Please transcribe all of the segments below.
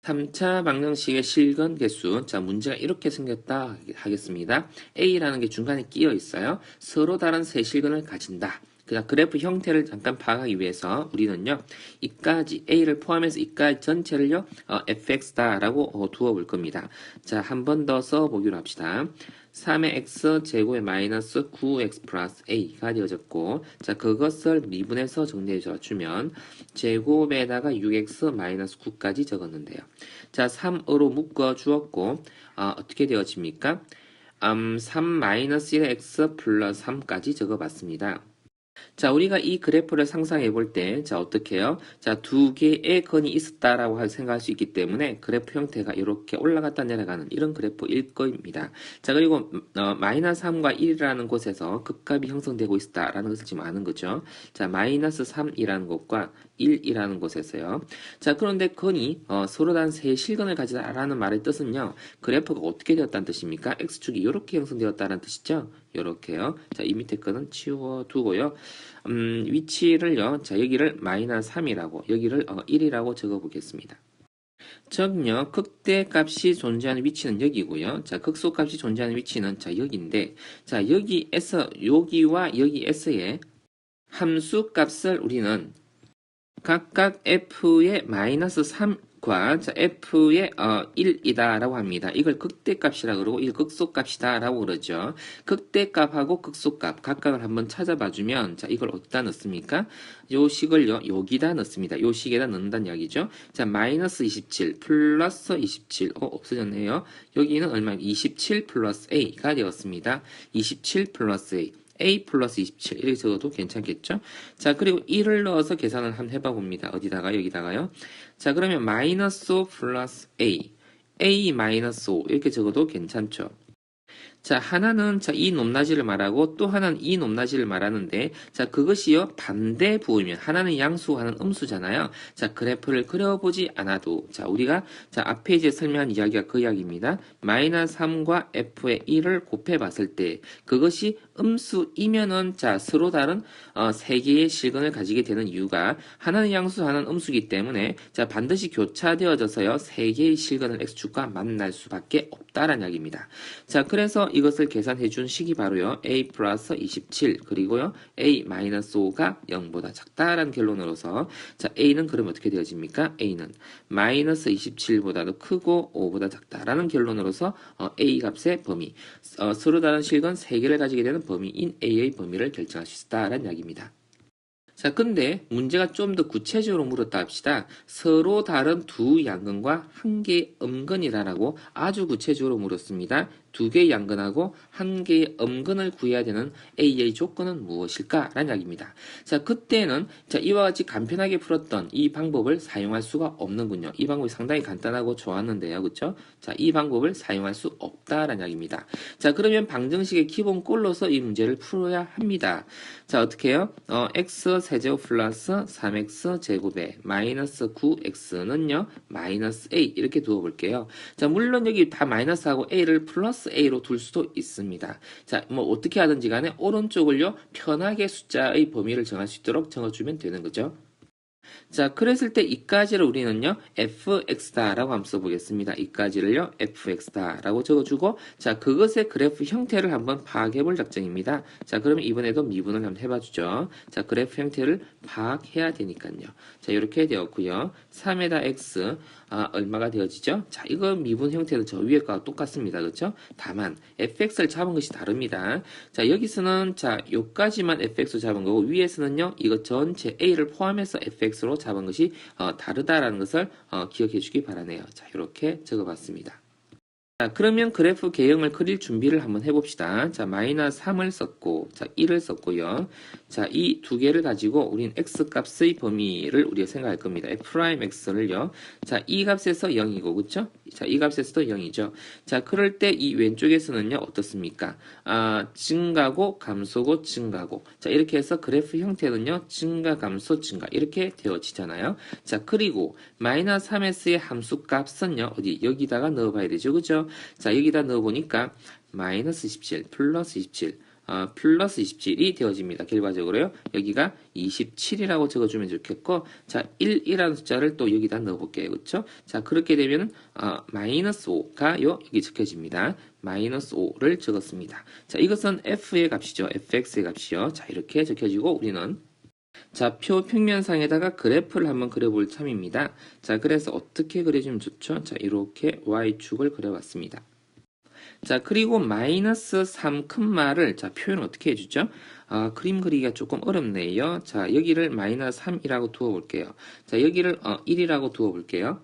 3차 방정식의 실근 개수. 자, 문제가 이렇게 생겼다 하겠습니다. A라는 게 중간에 끼어 있어요. 서로 다른 세 실근을 가진다. 그냥 그래프 형태를 잠깐 파악하기 위해서 우리는요, 이까지, A를 포함해서 이까지 전체를요, fx다라고 두어 볼 겁니다. 자, 한 번 더 써보기로 합시다. 3의 x 제곱에 마이너스 9x 플러스 a가 되어졌고, 자, 그것을 미분해서 정리해줘 주면 제곱에다가 6x 마이너스 9까지 적었는데요. 자, 3으로 묶어 주었고, 어떻게 되어집니까? 3 마이너스 1의 x 플러스 3까지 적어봤습니다. 자, 우리가 이 그래프를 상상해 볼 때, 자, 어떻게 해요? 자, 두 개의 건이 있었다라고 생각할 수 있기 때문에 그래프 형태가 이렇게 올라갔다 내려가는 이런 그래프일 겁니다. 자, 그리고, 마이너스 3과 1이라는 곳에서 극값이 형성되고 있다라는 것을 지금 아는 거죠. 자, 마이너스 3이라는 곳과 1이라는 곳에서요. 자, 그런데 건이, 서로 다른 세 실근을 가지다라는 말의 뜻은요, 그래프가 어떻게 되었다는 뜻입니까? x축이 이렇게 형성되었다는 뜻이죠? 요렇게요. 자, 이 밑에 거는 치워두고요. 위치를요. 자, 여기를 마이너스 3이라고, 여기를 1이라고 적어보겠습니다. 즉요, 극대값이 존재하는 위치는 여기고요. 자, 극소값이 존재하는 위치는 자, 여기인데, 자, 여기와 여기에서의 함수값을 우리는 각각 f의 마이너스 3과 자, f의 1이다라고 합니다. 이걸 극대값이라 그러고 이걸 극소값이다라고 그러죠. 극대값하고 극소값 각각을 한번 찾아봐주면 자, 이걸 어디다 넣습니까? 요 식을요, 여기다 넣습니다. 요 식에다 넣는다는 이야기죠. 자, 마이너스 27 플러스 27 없어졌네요. 여기는 얼마? 27 플러스 a가 되었습니다. 27 플러스 a 플러스 27 이렇게 적어도 괜찮겠죠? 자, 그리고 1을 넣어서 계산을 한번 해봐봅니다. 어디다가? 여기다가요. 자, 그러면 마이너스 5 플러스 a 마이너스 5 이렇게 적어도 괜찮죠? 자, 하나는 자, 이 높낮이를 말하고 또 하나는 이 높낮이를 말하는데 자, 그것이요 반대 부호이면 하나는 양수 하나는 음수잖아요. 자, 그래프를 그려보지 않아도 자, 우리가 자, 앞 페이지에 설명한 이야기가 그 이야기입니다. 마이너스 3과 f의 1을 곱해 봤을 때 그것이 음수이면은 자, 서로 다른 세 개의 실근을 가지게 되는 이유가 하나는 양수 하나는 음수이기 때문에 자, 반드시 교차되어져서요 세 개의 실근을 x축과 만날 수밖에 없다라는 이야기입니다. 자, 그래서 이것을 계산해 준 식이 바로요. a 플러스 27 그리고요. a 마이너스 5가 0보다 작다라는 결론으로서 자, a는 그럼 어떻게 되어집니까? a는 마이너스 27보다도 크고 5보다 작다라는 결론으로서 a 값의 범위 서로 다른 실근 3개를 가지게 되는 범위인 a의 범위를 결정할 수 있다라는 이야기입니다. 자, 근데 문제가 좀 더 구체적으로 물었다 합시다. 서로 다른 두 양근과 한 개의 음근이라고 아주 구체적으로 물었습니다. 두 개의 양근하고 한 개의 음근을 구해야 되는 A의 조건은 무엇일까? 라는 이야기입니다. 자, 그때는 자, 이와 같이 간편하게 풀었던 이 방법을 사용할 수가 없는군요. 이 방법이 상당히 간단하고 좋았는데요. 그쵸? 자, 이 방법을 사용할 수 없다라는 이야기입니다. 자, 그러면 방정식의 기본꼴로서 이 문제를 풀어야 합니다. 자, 어떻게 해요? x 세제곱 플러스 3x 제곱에 마이너스 9x는요, 마이너스 a 이렇게 두어볼게요. 자, 물론 여기 다 마이너스하고 a를 플러스 a로 둘 수도 있습니다. 자, 뭐 어떻게 하든지 간에 오른쪽을요, 편하게 숫자의 범위를 정할 수 있도록 적어주면 되는 거죠. 자, 그랬을 때 이까지를 우리는요, fx다라고 한번 써보겠습니다. 이까지를요, fx다라고 적어주고, 자, 그것의 그래프 형태를 한번 파악해볼 작정입니다. 자, 그러면 이번에도 미분을 한번 해봐주죠. 자, 그래프 형태를 파악해야 되니까요. 자, 이렇게 되었고요. 3에다 x, 얼마가 되어지죠? 자, 이거 미분 형태는 저 위에 거와 똑같습니다. 그렇죠? 다만 fx를 잡은 것이 다릅니다. 자, 여기서는 자, 요까지만 fx로 잡은 거고 위에서는요, 이거 전체 a를 포함해서 fx로 잡은 것이 다르다라는 것을 기억해 주기 바라네요. 자, 이렇게 적어봤습니다. 자, 그러면 그래프 개형을 그릴 준비를 한번 해봅시다. 자, 마이너스 3을 썼고, 자, 1을 썼고요. 자, 이 두 개를 가지고 우린 x값의 범위를 우리가 생각할 겁니다. f'x를요. 자, 이 값에서 0이고, 그쵸? 자, 이 값에서도 0이죠. 자, 그럴 때 이 왼쪽에서는요, 어떻습니까? 증가고, 감소고, 증가고. 자, 이렇게 해서 그래프 형태는요, 증가, 감소, 증가. 이렇게 되어지잖아요. 자, 그리고 마이너스 3s의 함수값은요, 어디? 여기다가 넣어봐야 되죠. 그죠? 자, 여기다 넣어보니까 마이너스 17 플러스 27 플러스 27이 되어집니다. 결과적으로요. 여기가 27이라고 적어주면 좋겠고, 자, 1이라는 숫자를 또 여기다 넣어볼게요. 그쵸? 자, 그렇게 되면, 마이너스 5가 여기 적혀집니다. 마이너스 5를 적었습니다. 자, 이것은 f의 값이죠. fx의 값이요. 자, 이렇게 적혀지고, 우리는 자, 표 평면상에다가 그래프를 한번 그려볼 참입니다. 자, 그래서 어떻게 그려주면 좋죠? 자, 이렇게 y축을 그려봤습니다. 자, 그리고 마이너스 3를 자, 표현 어떻게 해주죠? 그림 그리기가 조금 어렵네요. 자, 여기를 마이너스 3이라고 두어볼게요. 자, 여기를 1이라고 두어볼게요.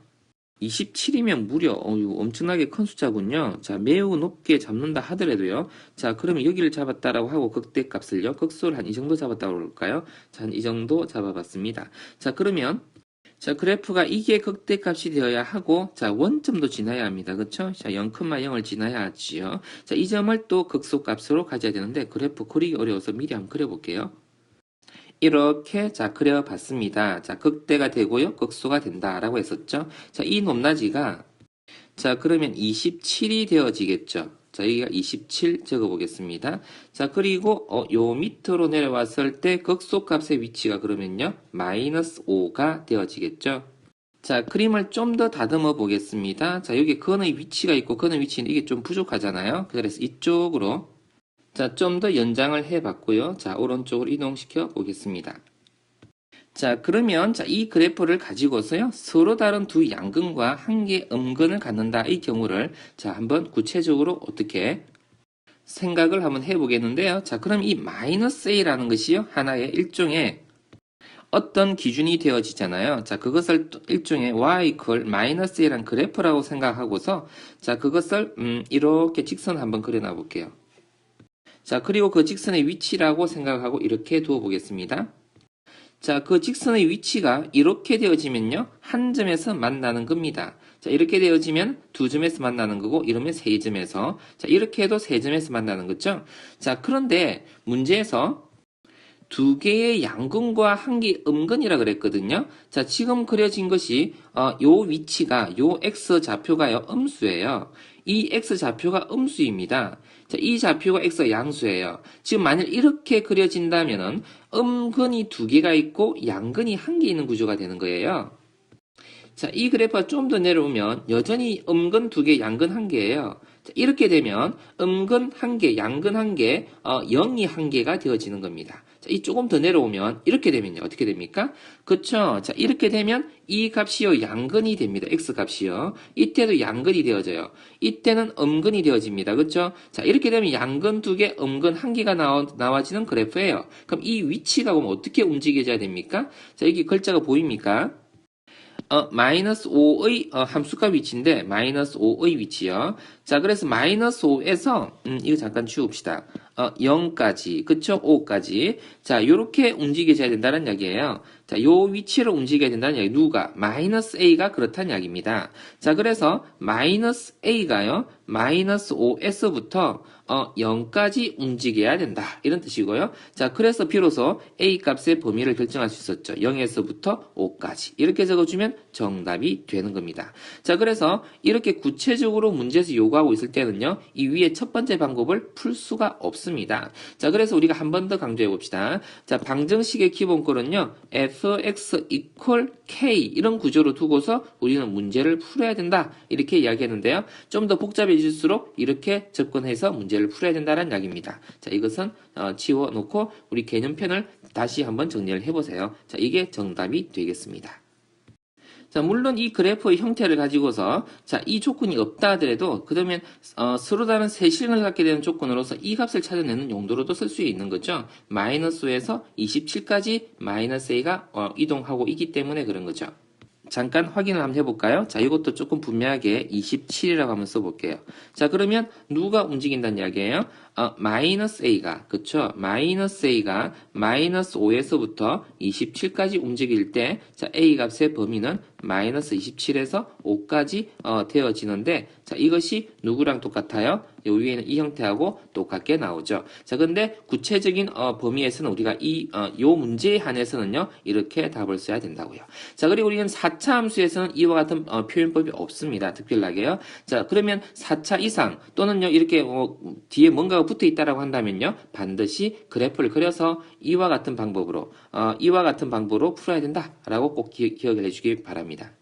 27이면 무려 이거 엄청나게 큰 숫자군요. 자, 매우 높게 잡는다 하더라도요. 자, 그러면 여기를 잡았다라고 하고 극대값을요. 극소를 한 이 정도 잡았다고 그럴까요? 자, 한 이 정도 잡아봤습니다. 자, 그러면 자, 그래프가 이게 극대값이 되어야 하고, 자, 원점도 지나야 합니다. 그쵸? 자, 0,0을 지나야 하지요. 자, 이 점을 또 극소값으로 가져야 되는데, 그래프 그리기 어려워서 미리 한번 그려볼게요. 이렇게, 자, 그려봤습니다. 자, 극대가 되고요. 극소가 된다라고 했었죠. 자, 이 높낮이가, 자, 그러면 27이 되어지겠죠. 자, 여기가 27 적어보겠습니다. 자, 그리고, 요 밑으로 내려왔을 때 극소값의 위치가 그러면요, 마이너스 5가 되어지겠죠. 자, 그림을 좀 더 다듬어 보겠습니다. 자, 여기 근의 위치가 있고, 근의 위치는 이게 좀 부족하잖아요. 그래서 이쪽으로, 자, 좀 더 연장을 해 봤고요. 자, 오른쪽으로 이동시켜 보겠습니다. 자, 그러면 자, 이 그래프를 가지고서요. 서로 다른 두 양근과 한 개의 음근을 갖는다. 이 경우를 자, 한번 구체적으로 어떻게 생각을 한번 해 보겠는데요. 자, 그럼 이 마이너스 a라는 것이요. 하나의 일종의 어떤 기준이 되어지잖아요. 자, 그것을 일종의 y 마이너스 a란 그래프라고 생각하고서 자, 그것을 이렇게 직선 한번 그려놔 볼게요. 자, 그리고 그 직선의 위치라고 생각하고 이렇게 두어 보겠습니다. 자, 그 직선의 위치가 이렇게 되어지면요. 한 점에서 만나는 겁니다. 자, 이렇게 되어지면 두 점에서 만나는 거고, 이러면 세 점에서. 자, 이렇게 해도 세 점에서 만나는 거죠. 자, 그런데 문제에서 두 개의 양근과 한 개의 음근이라 그랬거든요. 자, 지금 그려진 것이, 요 위치가, 요 x 좌표가요, 음수예요. 이 x 좌표가 음수입니다. 자, 이 좌표가 x가 양수예요. 지금 만일 이렇게 그려진다면은 음근이 두 개가 있고 양근이 한 개 있는 구조가 되는 거예요. 자, 이 그래프가 좀 더 내려오면 여전히 음근 두 개, 양근 한 개예요. 자, 이렇게 되면 음근 한 개, 양근 한 개, 0이 한 개가 되어지는 겁니다. 자, 이 조금 더 내려오면 이렇게 되면요. 어떻게 됩니까? 그쵸? 자, 이렇게 되면 이 값이요. 양근이 됩니다. x 값이요. 이때도 양근이 되어져요. 이때는 음근이 되어집니다. 그쵸? 자, 이렇게 되면 양근 두 개, 음근 한 개가 나와지는 그래프예요. 그럼 이 위치가 그럼 어떻게 움직여져야 됩니까? 자, 여기 글자가 보입니까? 마이너스 5의 함수값 위치인데 마이너스 5의 위치요. 자, 그래서 마이너스 5에서 이거 잠깐 치웁시다. 0까지, 그쵸? 5까지. 자, 요렇게 움직여져야 된다는 이야기예요. 자, 요 위치를 움직여야 된다는 이야기. 누가? 마이너스 a가 그렇다는 이야기입니다. 자, 그래서 마이너스 a가요. 마이너스 5에서부터 0까지 움직여야 된다. 이런 뜻이고요. 자, 그래서 비로소 a 값의 범위를 결정할 수 있었죠. 0에서부터 5까지. 이렇게 적어주면 정답이 되는 겁니다. 자, 그래서 이렇게 구체적으로 문제에서 요구하고 있을 때는요. 이 위에 첫 번째 방법을 풀 수가 없습니다. 자, 그래서 우리가 한 번 더 강조해 봅시다. 자, 방정식의 기본꼴은요. fx equal k 이런 구조로 두고서 우리는 문제를 풀어야 된다. 이렇게 이야기했는데요. 좀 더 복잡해질수록 이렇게 접근해서 문제를 풀어야 된다는 이야기입니다. 자, 이것은 지워놓고 우리 개념편을 다시 한번 정리를 해보세요. 자, 이게 정답이 되겠습니다. 자, 물론 이 그래프의 형태를 가지고서 자, 이 조건이 없다 하더라도 그러면 서로 다른 세 실근을 갖게 되는 조건으로서 이 값을 찾아내는 용도로도 쓸 수 있는 거죠. 마이너스 5에서 27까지 마이너스 a가 이동하고 있기 때문에 그런 거죠. 잠깐 확인을 한번 해볼까요? 자, 이것도 조금 분명하게 27이라고 한번 써볼게요. 자, 그러면 누가 움직인다는 이야기예요? 마이너스 a가, 그쵸? 마이너스 a가 마이너스 5에서부터 27까지 움직일 때, 자, a 값의 범위는 마이너스 27에서 5까지 되어지는데, 자, 이것이 누구랑 똑같아요? 이 위에는 이 형태하고 똑같게 나오죠. 자, 근데 구체적인 범위에서는 우리가 요 문제에 한해서는요, 이렇게 답을 써야 된다고요. 자, 그리고 우리는 4차 함수에서는 이와 같은 표현법이 없습니다. 특별하게요. 자, 그러면 4차 이상 또는요, 이렇게 뒤에 뭔가가 붙어 있다라고 한다면요, 반드시 그래프를 그려서 이와 같은 방법으로 풀어야 된다라고 꼭 기억을 해주기 바랍니다.